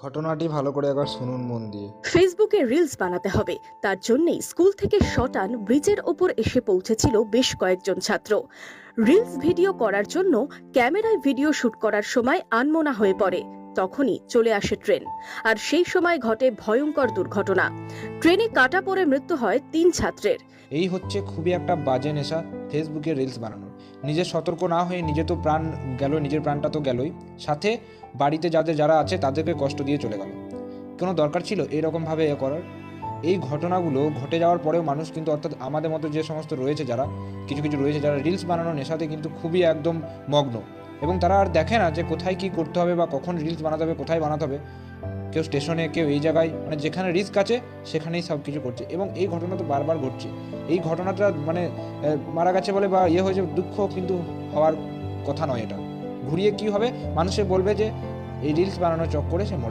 ঘটনাটি ভালো করে একবার শুনুন মন দিয়ে। ফেসবুকে রিলস বানাতে হবে, তার জন্যই স্কুল থেকে শটান ব্রিজের ওপর এসে পৌঁছেছিল বেশ কয়েকজন ছাত্র। রিলস ভিডিও করার জন্য ক্যামেরায় ভিডিও শুট করার সময় আনমনা হয়ে পড়ে। তখনই চলে আসে ট্রেন, আর সেই সময় ঘটে ভয়ঙ্কর দুর্ঘটনা। ট্রেনে কাটা পড়ে মৃত্যু হয় 3 ছাত্রের। এই হচ্ছে খুবই একটা বাজে নেশা, ফেসবুকে রিলস বানানো। নিজে সতর্ক না হয়ে নিজে তো প্রাণ গেল, নিজের প্রাণটা তো গেলই, সাথে বাড়িতে যারা আছে তাদেরকে কষ্ট দিয়ে চলে গেল। কোনো দরকার ছিল এরকমভাবে করার? এই ঘটনাগুলো ঘটে যাওয়ার পরেও মানুষ কিন্তু, অর্থাৎ আমাদের মতো যে সমস্ত রয়েছে, যারা কিছু কিছু রয়েছে যারা রিলস বানানোর নেশাতে কিন্তু খুবই একদম মগ্ন, এবং তারা আর দেখে না যে কোথায় কি করতে হবে বা কখন রিলস বানাতে হবে, কোথায় বানাতে হবে। কেউ স্টেশনে, কেউ এই জায়গায়, মানে যেখানে রিস্ক আছে সেখানেই সব কিছু করছে, এবং এই ঘটনা তো বারবার ঘটছে। এই ঘটনাটা মানে মারা গেছে বলে বা হয়েছে দুঃখ, কিন্তু হওয়ার কথা নয়। এটা ঘুরিয়ে কি হবে, মানুষে বলবে যে এই রিলস বানানোর চক্করে সে মরে